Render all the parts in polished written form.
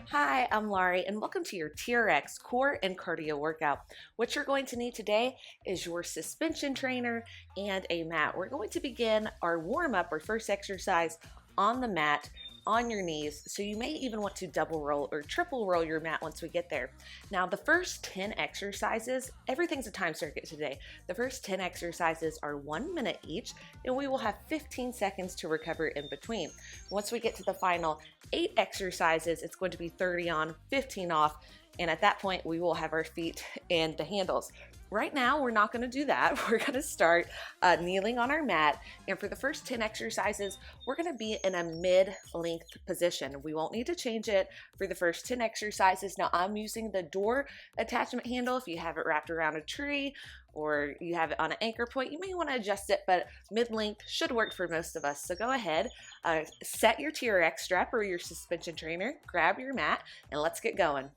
Hi, I'm Larie, and welcome to your TRX core and cardio workout. What you're going to need today is your suspension trainer and a mat. We're going to begin our warm-up, our first exercise, on the mat, on your knees, so you may even want to double roll or triple roll your mat once we get there. Now, the first 10 exercises, everything's a time circuit today. The first 10 exercises are 1 minute each, and we will have 15 seconds to recover in between. Once we get to the final 8 exercises, it's going to be 30 on, 15 off, and at that point, we will have our feet in the handles. Right now, we're not going to do that. We're going to start kneeling on our mat, and for the first 10 exercises, we're going to be in a mid-length position. We won't need to change it for the first 10 exercises. Now, I'm using the door attachment handle. If you have it wrapped around a tree or you have it on an anchor point, you may want to adjust it, but mid-length should work for most of us. So go ahead, set your TRX strap or your suspension trainer, grab your mat, and let's get going.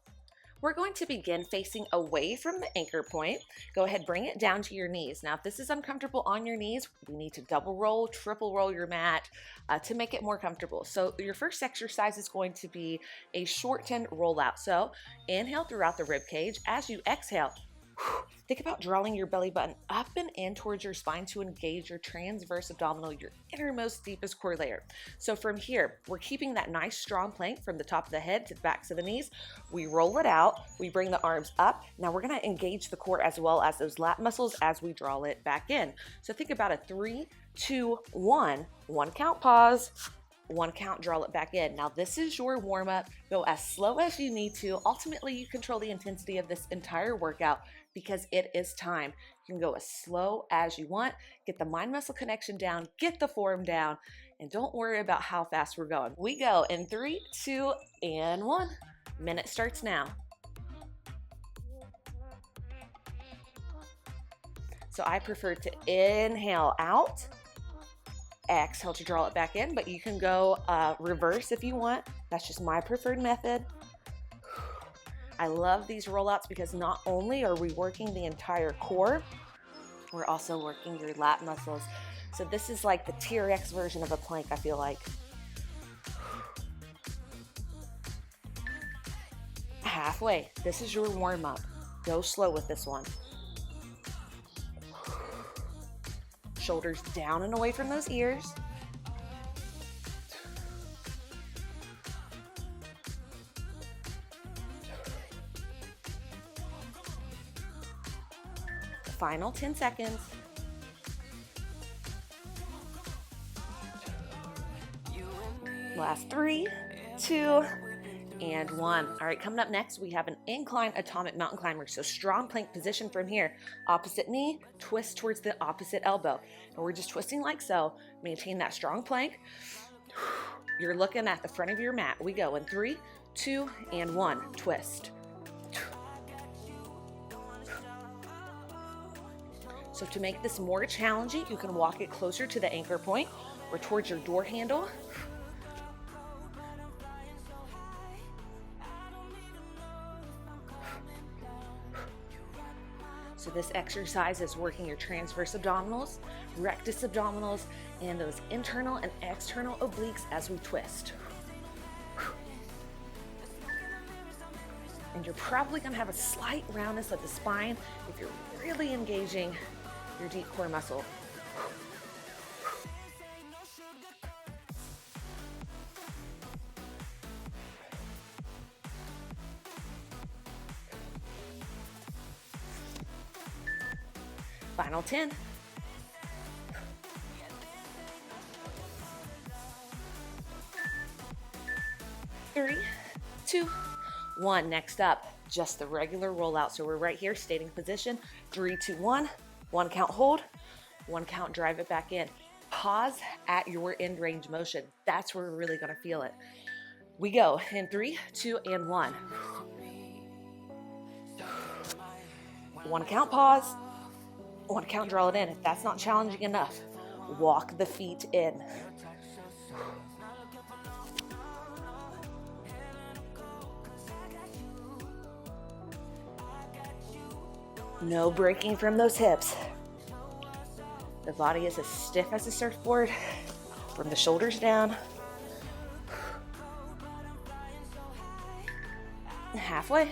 We're going to begin facing away from the anchor point. Go ahead, bring it down to your knees. Now, if this is uncomfortable on your knees, we need to double roll, triple roll your mat to make it more comfortable. So your first exercise is going to be a shortened rollout. So inhale throughout the rib cage. As you exhale, think about drawing your belly button up and in towards your spine to engage your transverse abdominal, your innermost, deepest core layer. So from here, we're keeping that nice strong plank from the top of the head to the backs of the knees. We roll it out, we bring the arms up. Now we're gonna engage the core as well as those lat muscles as we draw it back in. So think about a 3, 2, 1, 1 count pause, 1 count, draw it back in. Now this is your warm up. Go as slow as you need to. Ultimately, you control the intensity of this entire workout because it is time. You can go as slow as you want, get the mind muscle connection down, get the form down, and don't worry about how fast we're going. We go in 3, 2, and 1. Minute starts now. So I prefer to inhale out, exhale to draw it back in, but you can go reverse if you want. That's just my preferred method. I love these rollouts because not only are we working the entire core, we're also working your lat muscles. So this is like the TRX version of a plank, I feel like. Halfway, this is your warm up. Go slow with this one. Shoulders down and away from those ears. Final 10 seconds. Last 3, 2, and 1. All right, coming up next, we have an incline atomic mountain climber. So strong plank position from here. Opposite knee, twist towards the opposite elbow. And we're just twisting like so. Maintain that strong plank. You're looking at the front of your mat. We go in 3, 2, and 1. Twist. So to make this more challenging, you can walk it closer to the anchor point or towards your door handle. So this exercise is working your transverse abdominals, rectus abdominals, and those internal and external obliques as we twist. And you're probably gonna have a slight roundness of the spine if you're really engaging your deep core muscle. Final 10. 3, 2, 1. Next up, just the regular rollout. So we're right here, standing position. 3, 2, 1. 1 count hold, 1 count drive it back in. Pause at your end range motion. That's where we're really gonna feel it. We go in 3, 2, and 1. 1 count pause, 1 count draw it in. If that's not challenging enough, walk the feet in. No breaking from those hips. The body is as stiff as a surfboard from the shoulders down. Halfway.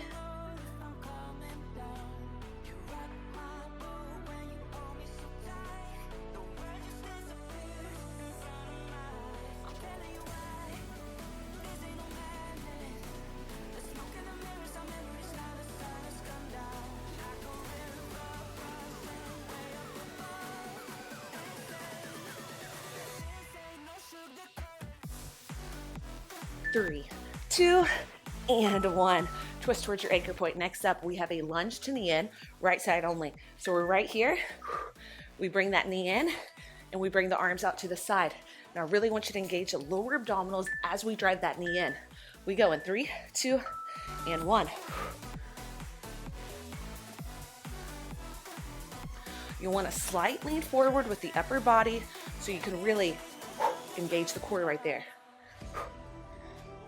Three, two, and one. Twist towards your anchor point. Next up, we have a lunge to knee in, right side only. So we're right here. We bring that knee in and we bring the arms out to the side. Now I really want you to engage the lower abdominals as we drive that knee in. We go in 3, 2, and 1. You want to slight lean forward with the upper body so you can really engage the core right there.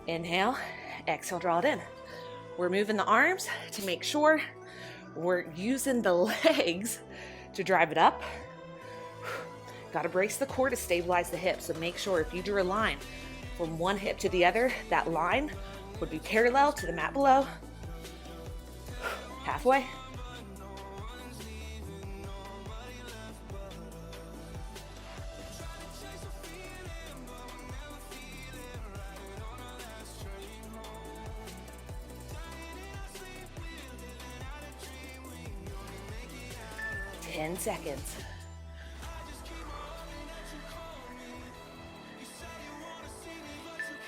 Inhale, exhale, draw it in. We're moving the arms to make sure we're using the legs to drive it up. Got to brace the core to stabilize the hips. So make sure if you drew a line from one hip to the other, that line would be parallel to the mat below. Halfway. Ten seconds.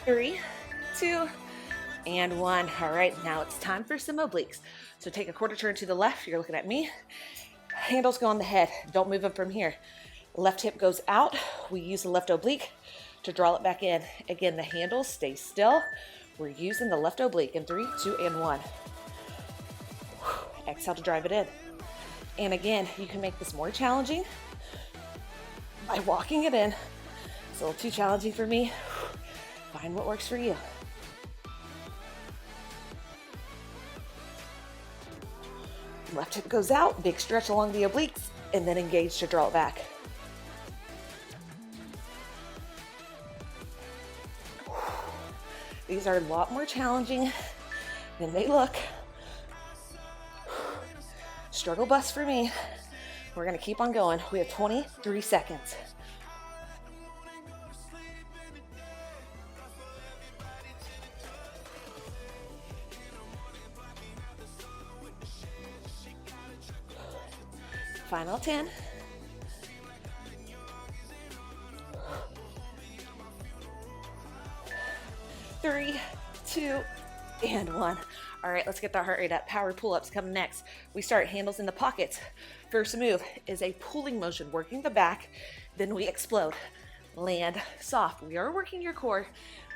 Three, two, and one. All right, now it's time for some obliques. So take a quarter turn to the left. You're looking at me. Handles go on the head. Don't move them from here. Left hip goes out. We use the left oblique to draw it back in. Again, the handles stay still. We're using the left oblique in 3, 2, and 1. Exhale to drive it in. And again, you can make this more challenging by walking it in. It's a little too challenging for me. Find what works for you. Left hip goes out, big stretch along the obliques, and then engage to draw it back. These are a lot more challenging than they look. Struggle bus for me. We're gonna keep on going. We have 23 seconds. Final 10. Three, two, and one. All right, let's get the heart rate up. Power pull-ups come next. We start handles in the pockets. First move is a pulling motion, working the back, then we explode. Land soft. We are working your core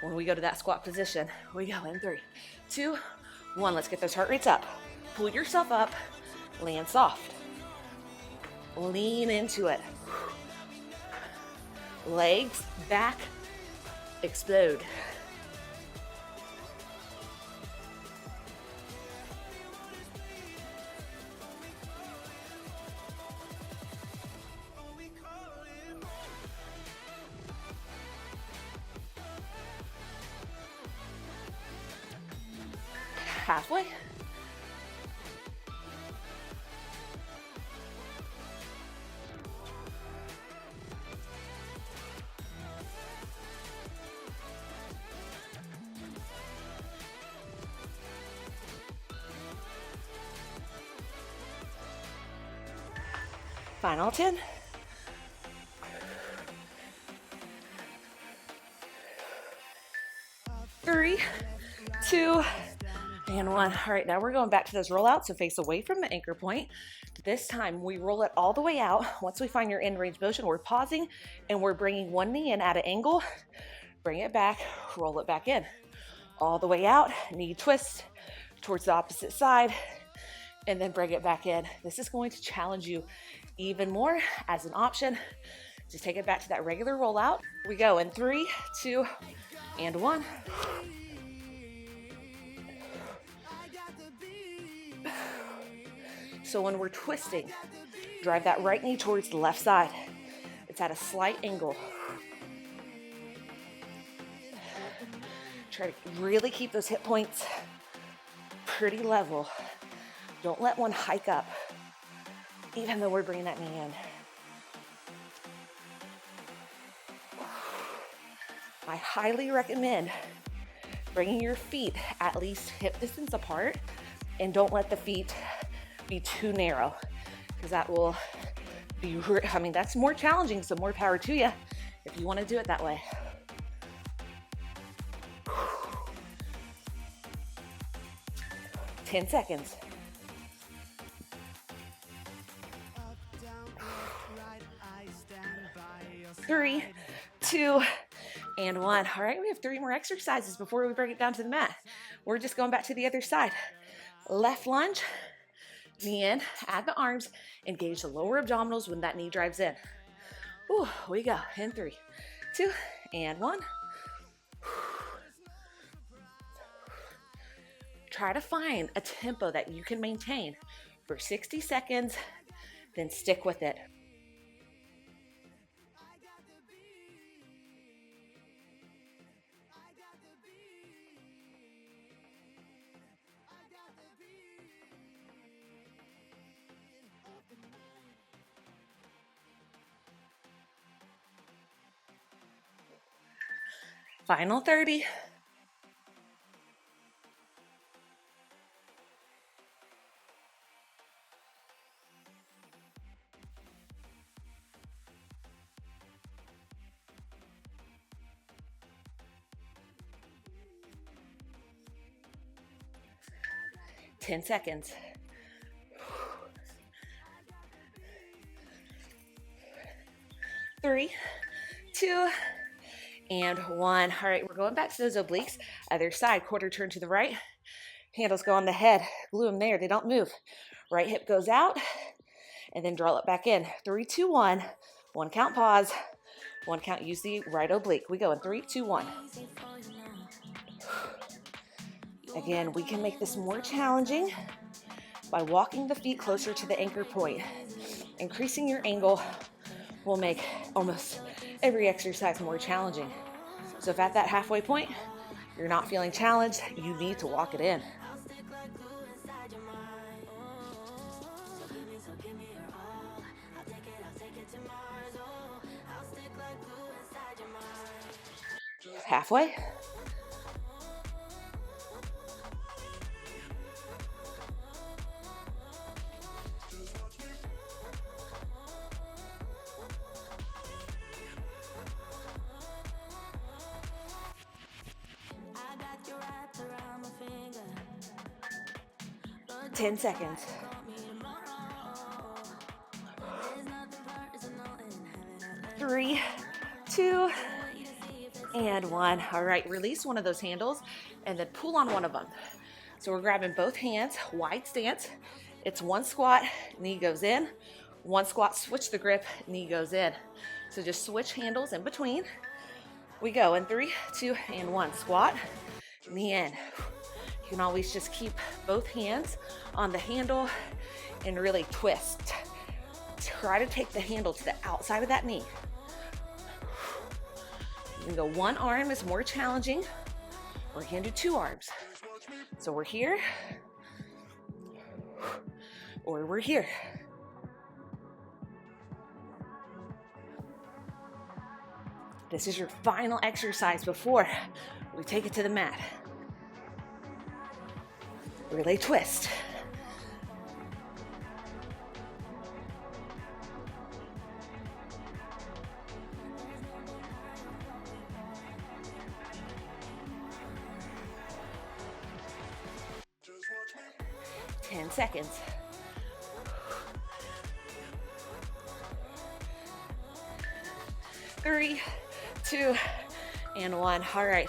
when we go to that squat position. We go in 3, 2, 1. Let's get those heart rates up. Pull yourself up, land soft. Lean into it. Legs, back, explode. Halfway. Final 10. Three, two, and 1. All right, now we're going back to those rollouts, so face away from the anchor point. This time we roll it all the way out. Once we find your end range motion, we're pausing and we're bringing one knee in at an angle. Bring it back, roll it back in. All the way out, knee twist towards the opposite side, and then bring it back in. This is going to challenge you even more as an option. Just take it back to that regular rollout. We go in 3, 2, and 1. So when we're twisting, drive that right knee towards the left side. It's at a slight angle. Try to really keep those hip points pretty level. Don't let one hike up, even though we're bringing that knee in. I highly recommend bringing your feet at least hip distance apart, and don't let the feet be too narrow, because that will be, I mean, that's more challenging, so more power to you if you want to do it that way. Ten seconds. 3, 2, and 1. All right, we have 3 more exercises before we bring it down to the mat. We're just going back to the other side. Left lunge, knee in, add the arms, engage the lower abdominals when that knee drives in. Ooh, we go in 3, 2, and 1. Try to find a tempo that you can maintain for 60 seconds, then stick with it. Final 30. Ten seconds. 3, 2, and 1. All right, we're going back to those obliques. Other side, quarter turn to the right. Handles go on the head. Glue them there. They don't move. Right hip goes out, and then draw it back in. 3, 2, 1. 1 count, pause. 1 count, use the right oblique. We go in 3, 2, 1. Again, we can make this more challenging by walking the feet closer to the anchor point. Increasing your angle will make almost every exercise more challenging. So if at that halfway point, you're not feeling challenged, you need to walk it in. Halfway. Ten seconds. 3, 2, and 1. All right, release one of those handles and then pull on one of them. So we're grabbing both hands, wide stance. It's 1 squat, knee goes in. 1 squat, switch the grip, knee goes in. So just switch handles in between. We go in 3, 2, and 1. Squat, knee in. You can always just keep both hands on the handle and really twist. Try to take the handle to the outside of that knee. You can go 1 arm is more challenging, or you can do 2 arms. So we're here, or we're here. This is your final exercise before we take it to the mat. Relay twist. Ten seconds. 3, 2, and 1. All right,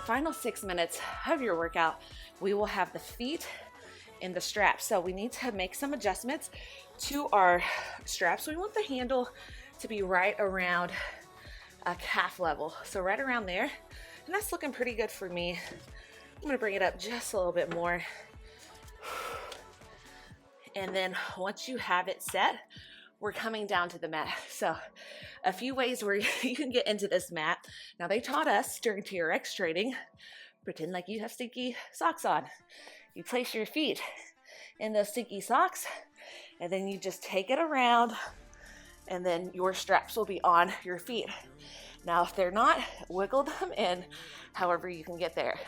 final 6 minutes of your workout. We will have the feet in the straps. So we need to make some adjustments to our straps. We want the handle to be right around a calf level. So right around there. And that's looking pretty good for me. I'm gonna bring it up just a little bit more. And then once you have it set, we're coming down to the mat. So a few ways where you can get into this mat. Now they taught us during TRX training, pretend like you have stinky socks on. You place your feet in those stinky socks, and then you just take it around, and then your straps will be on your feet. Now, if they're not, wiggle them in however you can get there.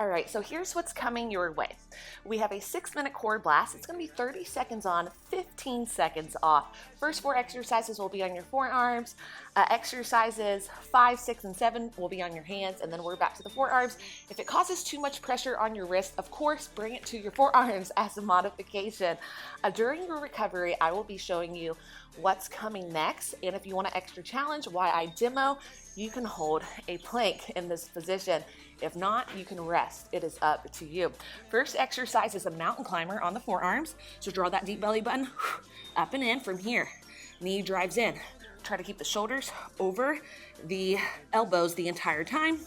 All right, so here's what's coming your way. We have a 6-minute core blast. It's gonna be 30 seconds on, 15 seconds off. First 4 exercises will be on your forearms. Exercises 5, 6, and 7 will be on your hands, and then we're back to the forearms. If it causes too much pressure on your wrist, of course, bring it to your forearms as a modification. During your recovery, I will be showing you what's coming next, and if you want an extra challenge, why I demo, you can hold a plank in this position. If not, you can rest. It is up to you. First exercise is a mountain climber on the forearms. So draw that deep belly button up and in from here. Knee drives in. Try to keep the shoulders over the elbows the entire time.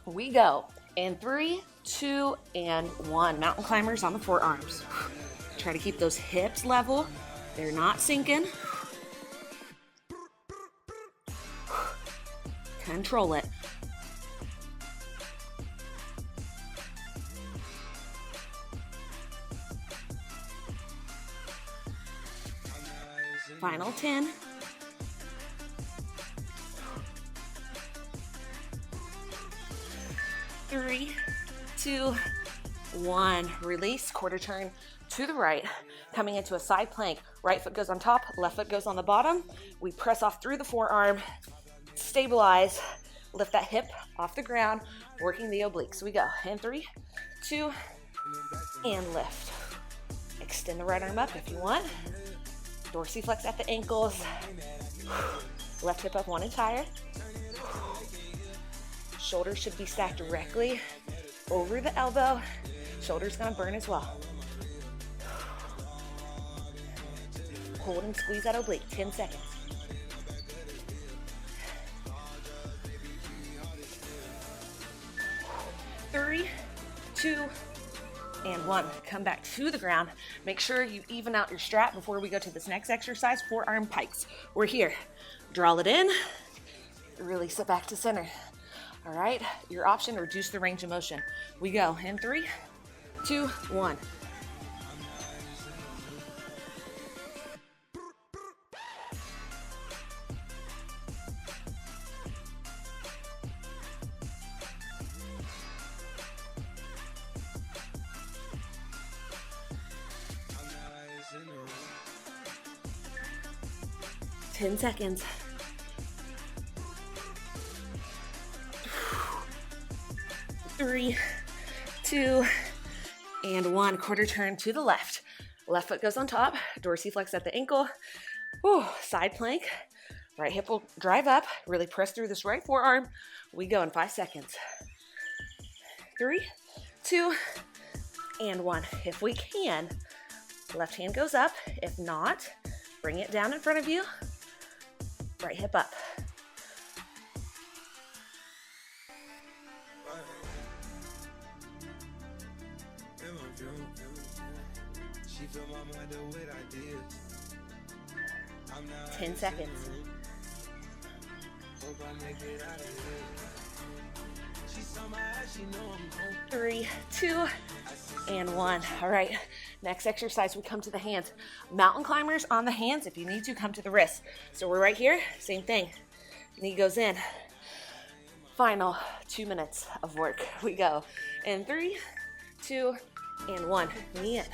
We go in 3, 2, and 1. Mountain climbers on the forearms. Try to keep those hips level. They're not sinking. Control it. Final 10. 3, 2, 1. Release, quarter turn to the right, coming into a side plank. Right foot goes on top, left foot goes on the bottom. We press off through the forearm, stabilize, lift that hip off the ground, working the obliques. We go in 3, 2, and lift. Extend the right arm up if you want. Dorsiflex at the ankles. Left hip up one entire. Shoulders should be stacked directly over the elbow. Shoulders gonna burn as well. Hold and squeeze that oblique, 10 seconds. 3, 2, and 1. Come back to the ground. Make sure you even out your strap before we go to this next exercise, forearm pikes. We're here. Draw it in, release it back to center. All right, your option, reduce the range of motion. We go in 3, 2, 1. Ten seconds. 3, 2, and 1. Quarter turn to the left. Left foot goes on top. Dorsiflex at the ankle. Whew, side plank. Right hip will drive up. Really press through this right forearm. We go in 5 seconds. 3, 2, and 1. If we can, left hand goes up. If not, bring it down in front of you. Right hip up. She feel my mind the way I did. 10 seconds. 3, 2, and 1. All right, next exercise, we come to the hands. Mountain climbers on the hands. If you need to, come to the wrists. So we're right here, same thing. Knee goes in. Final 2 minutes of work. We go in 3, 2, and 1. Knee in.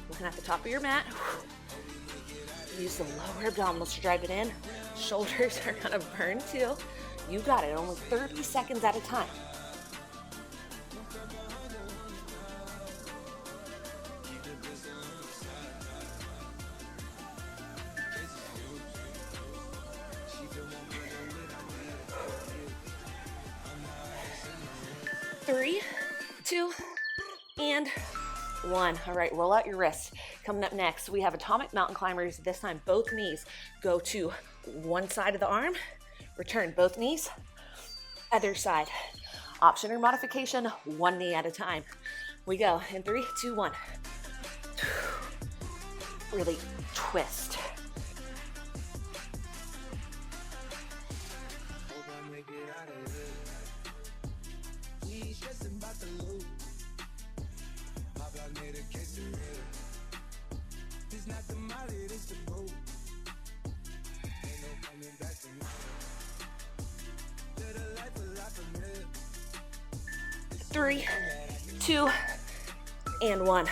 Looking at the top of your mat. Use the lower abdominals to drive it in. Shoulders are gonna burn too. You got it, only 30 seconds at a time. Three, 2, and 1. All right, roll out your wrists. Coming up next, we have atomic mountain climbers. This time, both knees go to one side of the arm. Return both knees, other side. Option or modification, one knee at a time. We go in 3, 2, 1. Really twist. Three, two, and one.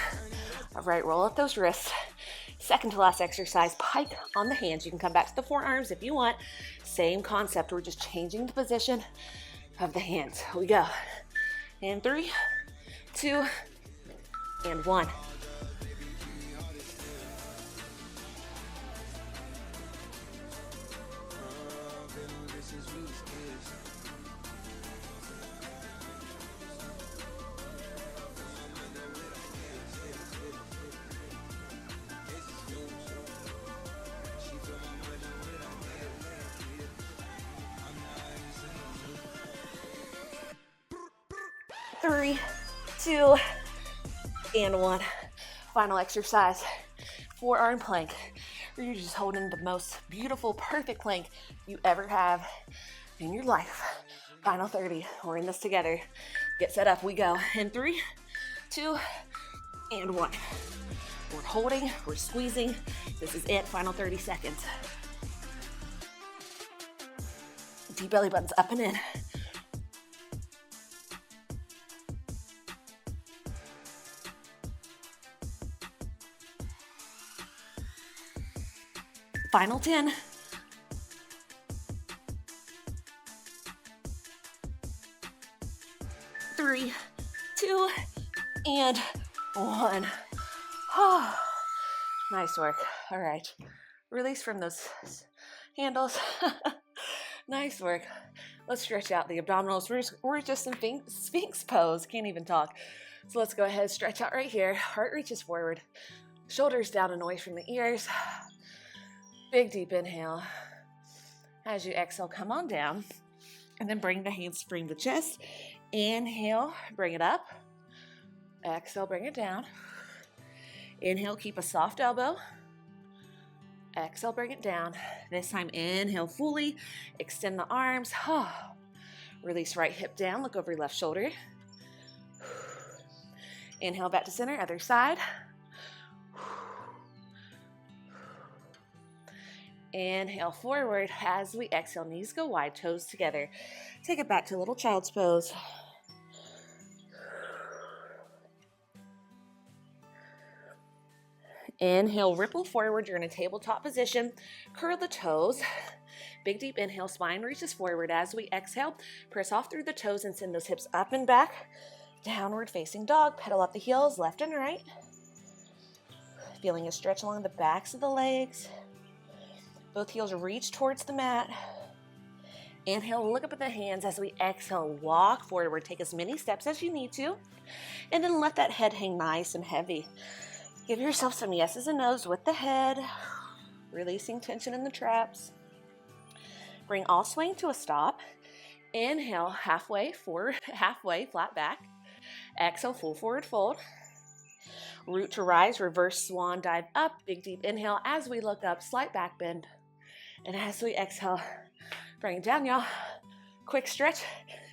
All right, roll up those wrists. Second to last exercise, pike on the hands. You can come back to the forearms if you want. Same concept, we're just changing the position of the hands. Here we go. And 3, 2, and 1. Three, 2, and 1. Final exercise, forearm plank. You're just holding the most beautiful, perfect plank you ever have in your life. Final 30, we're in this together. Get set up, we go. In 3, 2, and 1. We're holding, we're squeezing. This is it, final 30 seconds. Deep belly buttons up and in. Final 10. 3, 2, and 1. Oh, nice work. All right. Release from those handles. Nice work. Let's stretch out the abdominals. We're just in Sphinx pose. Can't even talk. So let's go ahead, stretch out right here. Heart reaches forward. Shoulders down and away from the ears. Big deep inhale. As you exhale, come on down. And then bring the hands to bring the chest. Inhale, bring it up. Exhale, bring it down. Inhale, keep a soft elbow. Exhale, bring it down. This time, inhale fully. Extend the arms. Release right hip down. Look over your left shoulder. Inhale back to center, other side. Inhale forward as we exhale, knees go wide, toes together. Take it back to little child's pose. Inhale, ripple forward. You're in a tabletop position. Curl the toes. Big deep inhale, spine reaches forward as we exhale. Press off through the toes and send those hips up and back. Downward facing dog. Pedal up the heels, left and right. Feeling a stretch along the backs of the legs. Both heels reach towards the mat. Inhale, look up at the hands as we exhale, walk forward. Take as many steps as you need to. And then let that head hang nice and heavy. Give yourself some yeses and nos with the head. Releasing tension in the traps. Bring all swing to a stop. Inhale, halfway forward, halfway, flat back. Exhale, full forward fold. Root to rise, reverse swan dive up. Big deep inhale as we look up, slight back bend. And as we exhale, bring it down, y'all. Quick stretch.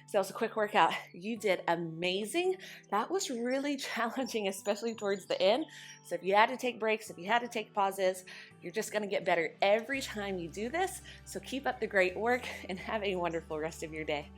So that was a quick workout. You did amazing. That was really challenging, especially towards the end. So if you had to take breaks, if you had to take pauses, you're just gonna get better every time you do this. So keep up the great work and have a wonderful rest of your day.